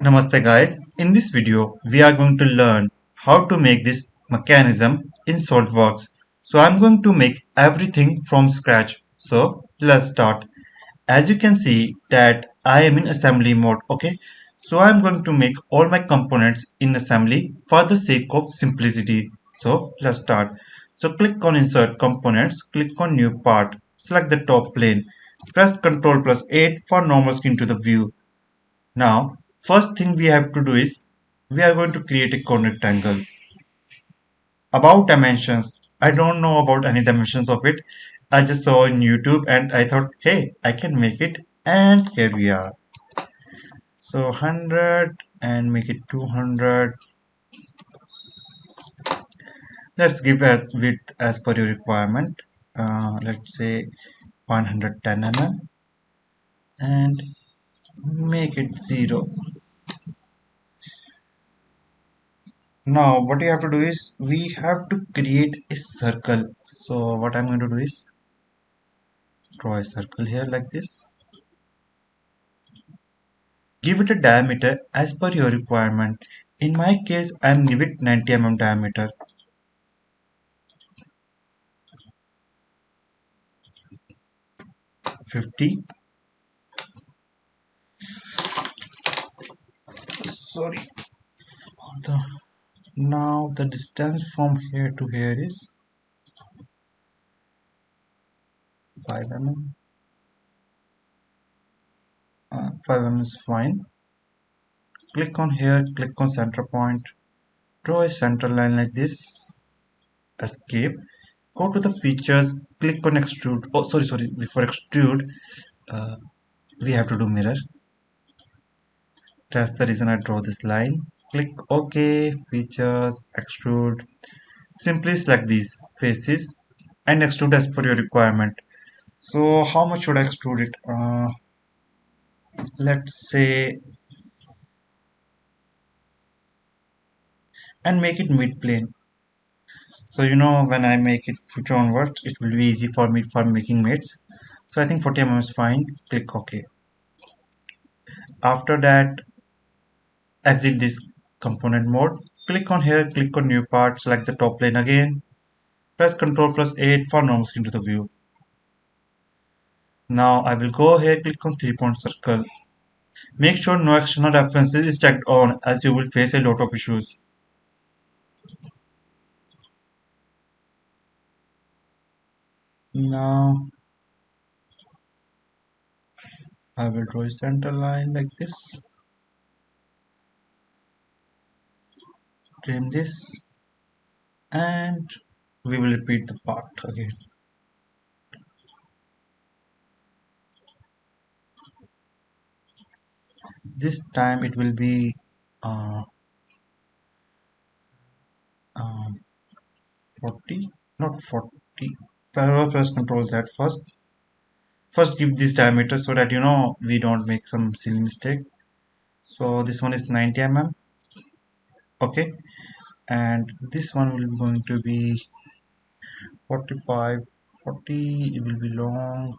Namaste guys, in this video we are going to learn how to make this mechanism in SolidWorks. So I'm going to make everything from scratch. So let's start. As you can see that I am in assembly mode, okay? So I'm going to make all my components in assembly for the sake of simplicity. So let's start. So click on insert components, click on new part, select the top plane, press Ctrl plus 8 for normal skin to the view. Now, first thing we have to do is we are going to create a corner triangle. About dimensions, I don't know about any dimensions of it. I just saw in YouTube and I thought, hey, I can make it. And here we are. So 100 and make it 200. Let's give a width as per your requirement. Let's say 110 mm and make it 0. Now what you have to do is we have to create a circle. So what I'm going to do is draw a circle here like this. Give it a diameter as per your requirement. In my case I'm give it 90 mm diameter. 50. Sorry. Now the distance from here to here is 5 mm. 5 mm is fine. Click on here, click on center point, draw a center line like this, escape, go to the features, click on extrude. Oh, sorry, before extrude, uh, we have to do mirror. That's the reason I draw this line. Click OK, features, extrude. Simply select these faces and extrude as per your requirement. So how much should I extrude it? Let's say, and make it mid plane. So when I make it future onwards, it will be easy for me for making mids. So I think 40 mm is fine. Click OK. After that, exit this component mode. Click on here, click on new part, select the top plane again. Press Ctrl plus 8 for normal skin to the view. Now I will go here, click on 3-point circle. Make sure no external references is tagged on, else you will face a lot of issues. Now I will draw a center line like this. Trim this and we will repeat the part again. This time it will be uh, 40, not 40. Parallel press Ctrl Z first. First give this diameter so that we don't make some silly mistake. So this one is 90 mm. Okay, and this one will be going to be 45, 40. It will be long.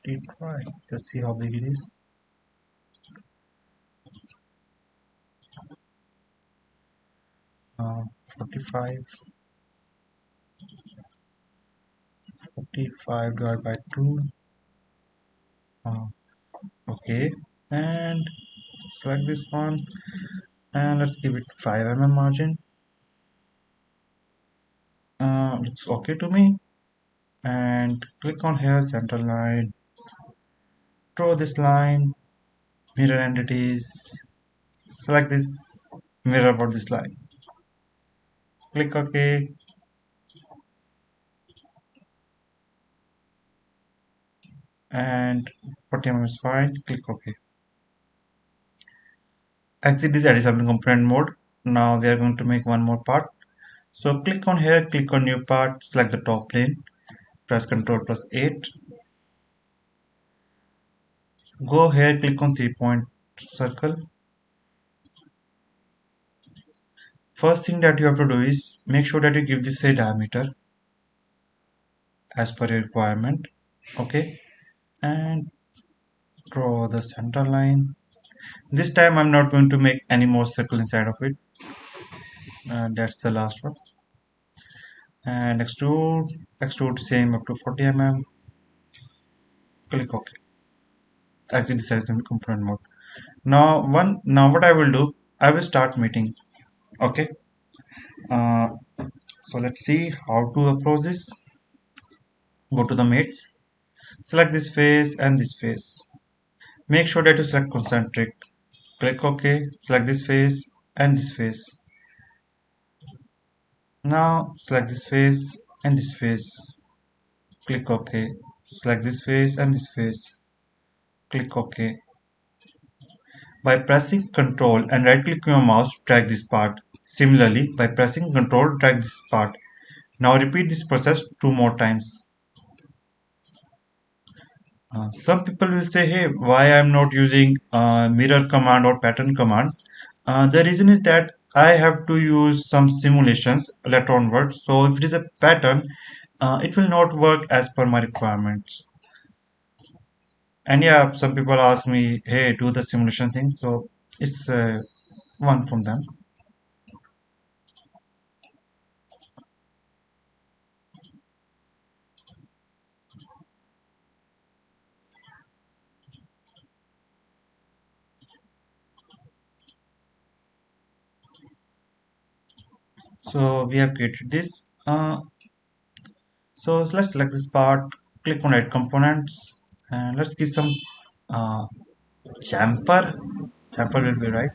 45. Let's see how big it is. Uh, 45. 45 divided by 2. Okay, and select this one and let's give it 5 mm margin. Looks okay to me. And click on here, center line, draw this line, mirror entities, select this mirror about this line, click OK, and 40 mm is fine, click OK. Exit this additional component mode. Now we are going to make one more part. So click on here, click on new part, select the top plane, press Ctrl plus 8. Go here, click on 3-point circle. First thing that you have to do is make sure that you give this a diameter as per your requirement. Okay, and draw the center line. This time I'm not going to make any more circle inside of it. That's the last one. And extrude same up to 40 mm. Click OK. Exit the assembly component mode. Now what I will do, I will start meeting. Okay. Uh, so let's see how to approach this. Go to the mates. Select this face and this face. Make sure that you select concentric. Click OK. Select this face and this face. Now select this face and this face. Click OK. Select this face and this face. Click OK. By pressing Ctrl and right click your mouse, drag this part. Similarly, by pressing Ctrl, drag this part. Now repeat this process 2 more times. Some people will say, hey, why I'm not using mirror command or pattern command? The reason is that I have to use some simulations later onwards. So if it is a pattern, it will not work as per my requirements. And yeah, some people ask me, hey, do the simulation thing. So it's one from them. So we have created this. So let's select this part, click on add components, and let's give some uh, chamfer. Chamfer will be right.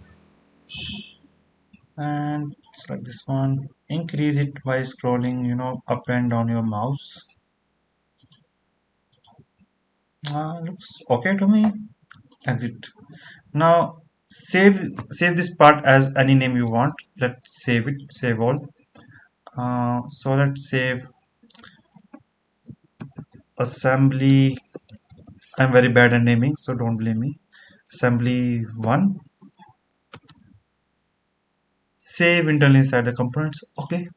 And select this one. Increase it by scrolling, up and down your mouse. Looks okay to me. Exit. Now save this part as any name you want. Let's save it. Save all. So let's save assembly. I'm very bad at naming, so don't blame me. Assembly 1. Save internally inside the components. Okay.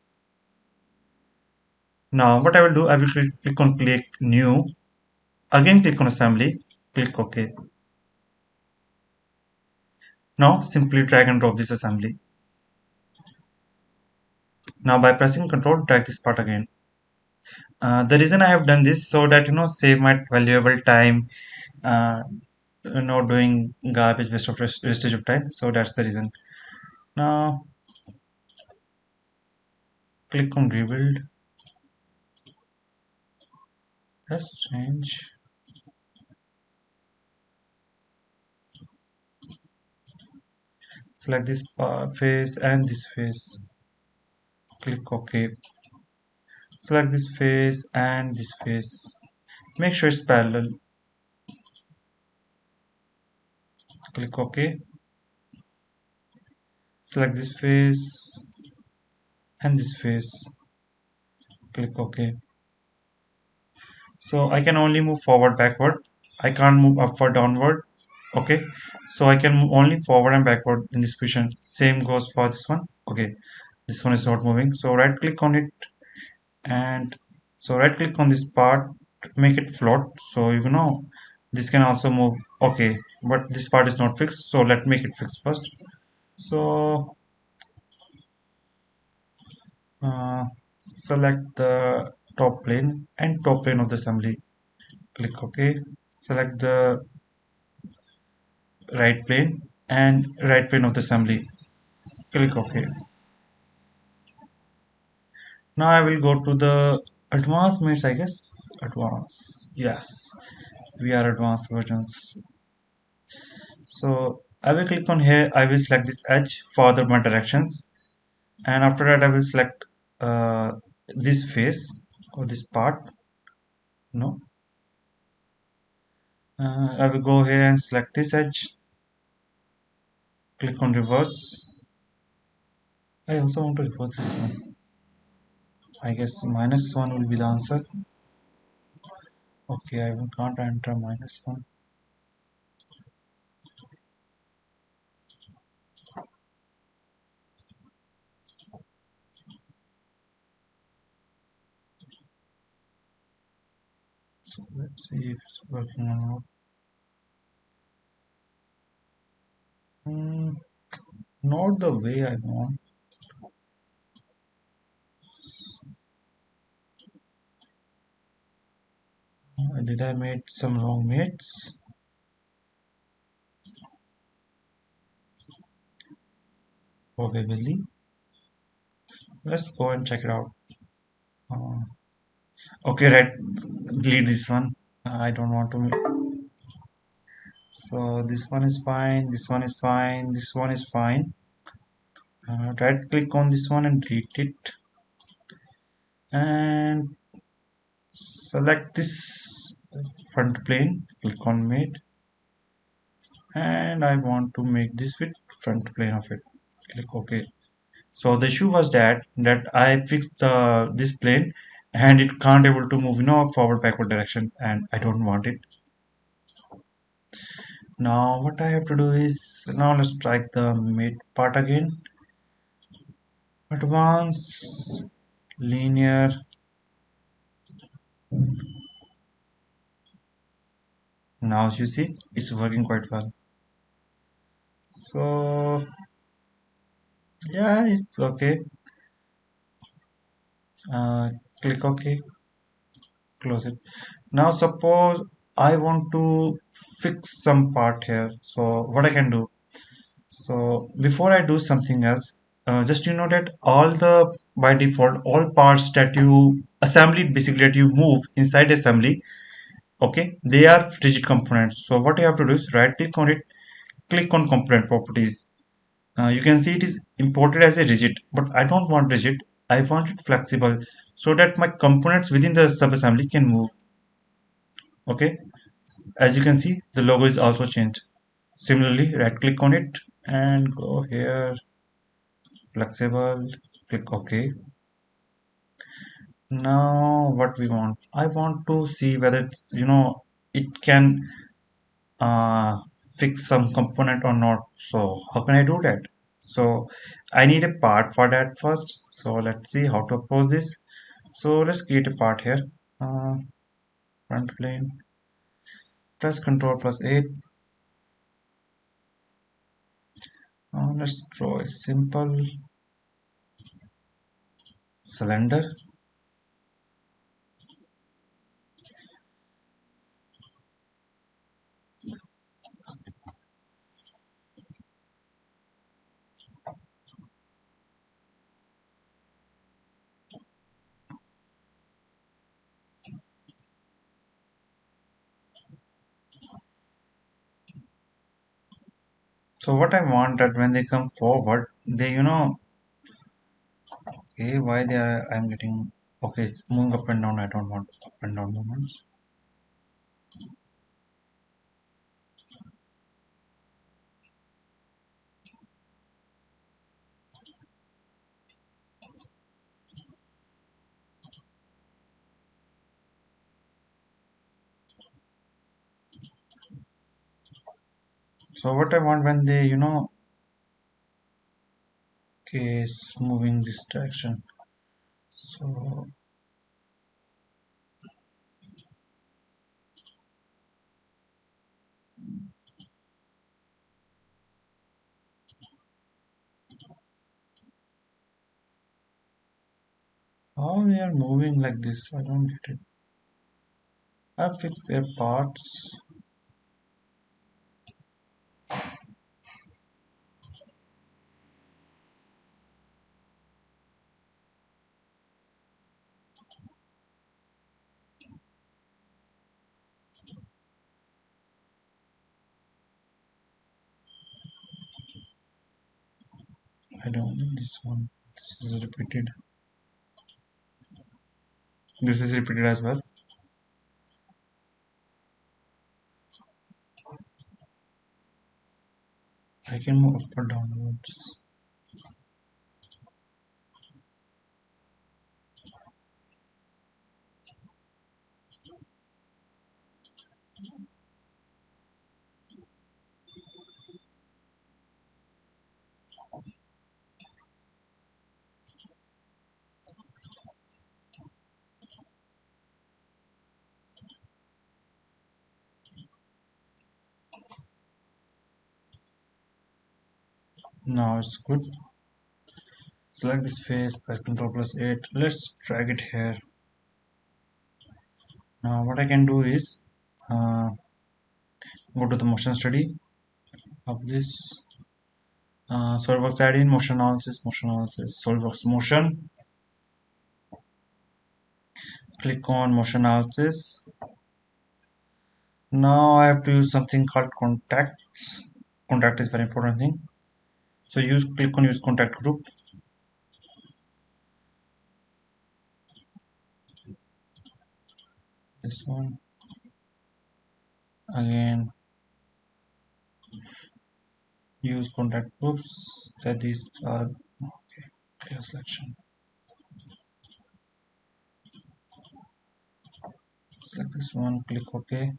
Now what I will do, I will click on click new. Again click on assembly. Click OK. Now simply drag and drop this assembly. Now by pressing Ctrl, drag this part again. The reason I have done this so that save my valuable time. Uh, doing garbage waste of wastage of time. So that's the reason. Now click on rebuild. Let's change. Select this face and this face. Click OK. Select this face and this face. Make sure it's parallel. Click OK. Select this face and this face. Click OK. So I can only move forward, backward. I can't move upward, downward. Okay. So I can move only forward and backward in this position. Same goes for this one. Okay. This one is not moving. So right click on it and so right click on this part, make it float. So this can also move. Okay. But this part is not fixed. So let's make it fixed first. So uh, select the top plane and top plane of the assembly. Click OK. Select the right plane and right plane of the assembly. Click OK. Now I will go to the advanced mates, I guess. Advanced. Yes, we are advanced versions. So I will click on here. I will select this edge for the my directions, and after that I will select this face or this part. No, I will go here and select this edge. Click on reverse. I also want to reverse this one. I guess -1 will be the answer. Okay, I can't enter -1. So let's see if it's working or not. not the way I want. Did I made some wrong mates? Probably. Let's go and check it out. Uh, okay, right. Delete this one. I don't want to. So this one is fine. This one is fine. This one is fine. Right click on this one and delete it. And select this front plane. Click on mate. And I want to make this with front plane of it. Click OK. So the issue was that I fixed the this plane and it can't able to move forward backward direction, and I don't want it. Now what I have to do is, now let's strike the mid part again. Advance linear. Now you see it's working quite well. So yeah, it's okay. uh, Click OK, close it. Now suppose I want to fix some part here, so what I can do. So before I do something else, just that all the by default all parts that you assembly basically that you move inside assembly, okay, they are rigid components. So what you have to do is right click on it, click on component properties. You can see it is imported as a rigid, but I don't want rigid. I want it flexible so that my components within the subassembly can move. Okay, as you can see, the logo is also changed. Similarly, right click on it and go here, flexible, click OK. Now what we want, I want to see whether it's it can uh, fix some component or not. So how can I do that? So I need a part for that first. So let's see how to pose this. So let's create a part here. uh, Front plane, press Ctrl plus 8. Let's draw a simple cylinder. So what I want that when they come forward, they okay, why they are, I'm getting, okay, it's moving up and down. I don't want up and down movements. So what I want when they, okay, it's moving this direction. So how they are moving like this? I don't get it. I fixed their parts. I don't need this one. This is repeated. This is repeated as well. I can move up or downwards. Now it's good. Select this face, press Ctrl plus 8. Let's drag it here. Now what I can do is go to the motion study, publish, SolidWorks add in, motion analysis, SolidWorks motion. Click on motion analysis. Now I have to use something called contacts. Contact is very important thing. So click on use contact group. This one again. Use contact groups. That is okay. Clear selection. Select this one. Click OK.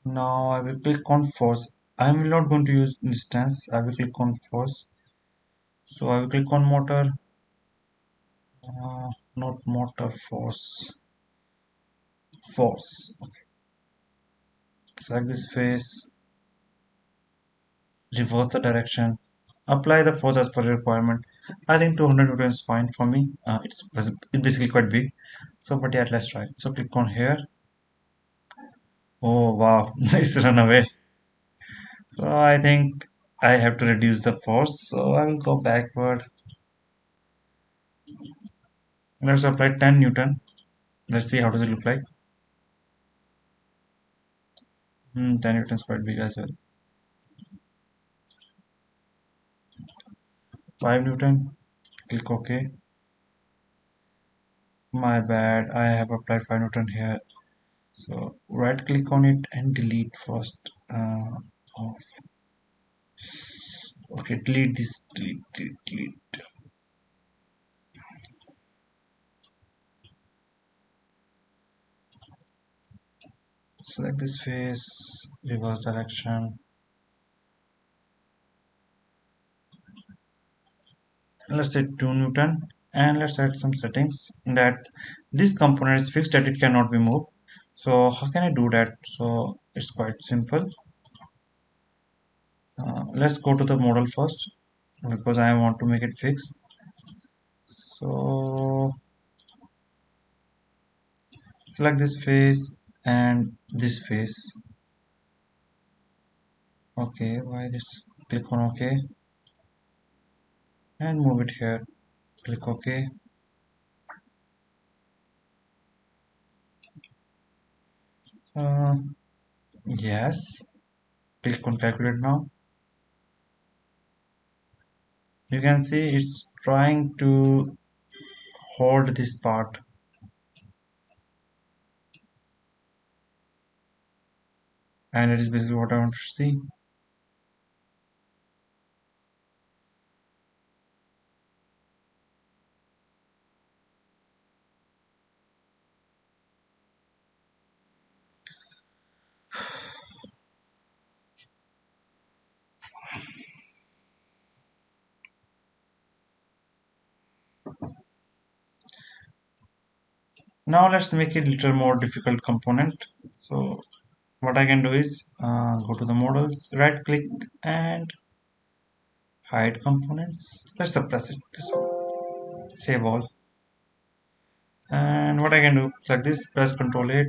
Now I will click on force. I am not going to use distance. I will click on force. So I will click on motor. Not motor, force. Force. Okay. Select this face. Reverse the direction. Apply the force as per requirement. I think 200 newton is fine for me. It's basically quite big. So, but yeah, let's try. So click on here. Oh wow, nice run away. So I think I have to reduce the force. So I will go backward. Let's apply 10 newton. Let's see how does it look like. 10 newton is quite big as well. 5 newton. Click OK. My bad. I have applied 5 newton here. So right click on it and delete first. Off. Okay, delete this. Delete. Select this face. Reverse direction. Let's say 2 newton, and let's add some settings that this component is fixed, that it cannot be moved. So how can I do that? So it's quite simple. Let's go to the model first because I want to make it fixed. So select this face and this face. Okay, why this? Click on OK and move it here. Click OK. Yes. Click on calculate now. You can see it's trying to hold this part, and it is basically what I want to see. Now let's make it a little more difficult component. So what I can do is go to the models, right click and hide components. Let's suppress it. This one. Save all. And what I can do, like this, press Ctrl 8.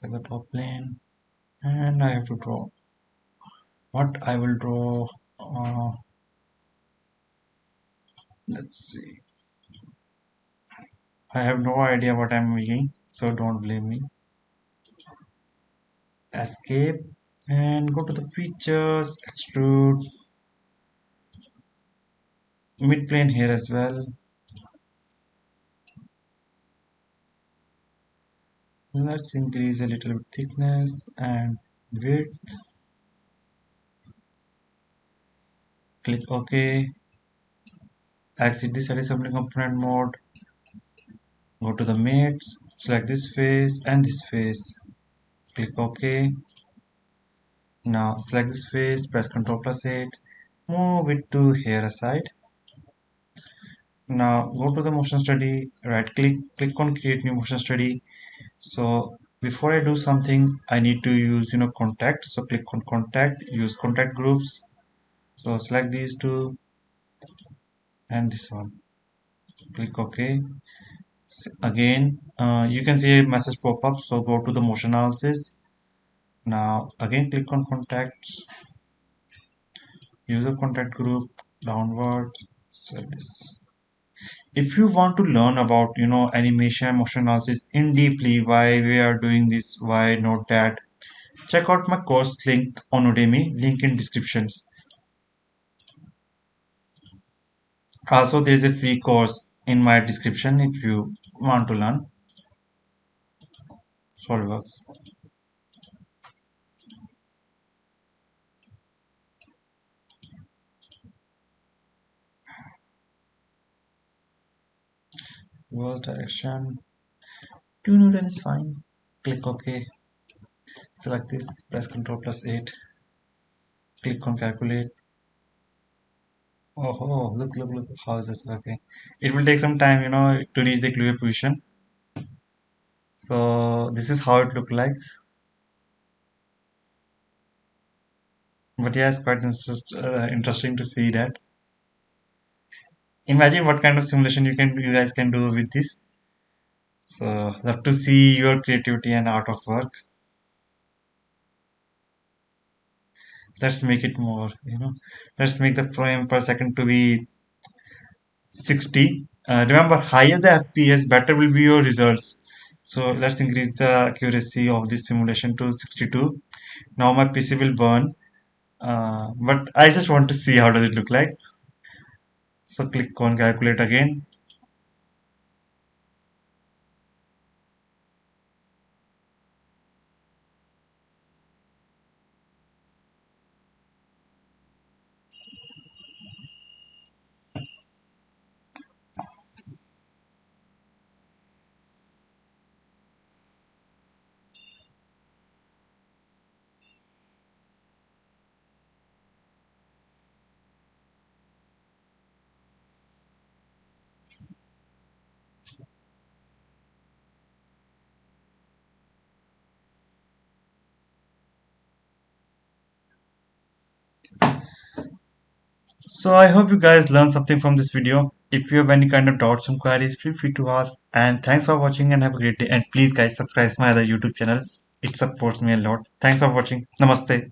Like the top plane, and I have to draw. What I will draw? Let's see. I have no idea what I'm making, so don't blame me. Escape and go to the features, extrude, mid plane here as well. Let's increase a little bit thickness and width. Click OK. Exit this assembly component mode. Go to the mates. Select this face and this face. Click OK. Now select this face. Press Ctrl plus 8. Move it to here aside. Now go to the motion study. Right click. Click on create new motion study. So before I do something, I need to use contact. So click on contact, use contact groups. So select these two and this one. Click OK. Again, you can see a message pop up. So go to the motion analysis. Now again click on contacts, user contact group, downward. Select this. If you want to learn about animation motion analysis in deeply, why we are doing this, why not that, check out my course link on Udemy, link in descriptions. Also there is a free course in my description if you want to learn SolidWorks. Reverse direction 2 Newton is fine. Click OK. Select this, press Ctrl plus 8. Click on calculate. Oh, look, how is this working? It will take some time, to reach the clear position. So this is how it look like. But yeah, it's quite interesting to see that. Imagine what kind of simulation you guys can do with this. So love to see your creativity and art of work. Let's make it more, Let's make the frame per second to be 60. Remember, higher the FPS, better will be your results. So let's increase the accuracy of this simulation to 62. Now my PC will burn, but I just want to see how does it look like. So click on calculate again. So I hope you guys learned something from this video. If you have any kind of doubts and queries, feel free to ask. And thanks for watching and have a great day. And please guys subscribe my other YouTube channel. It supports me a lot. Thanks for watching. Namaste.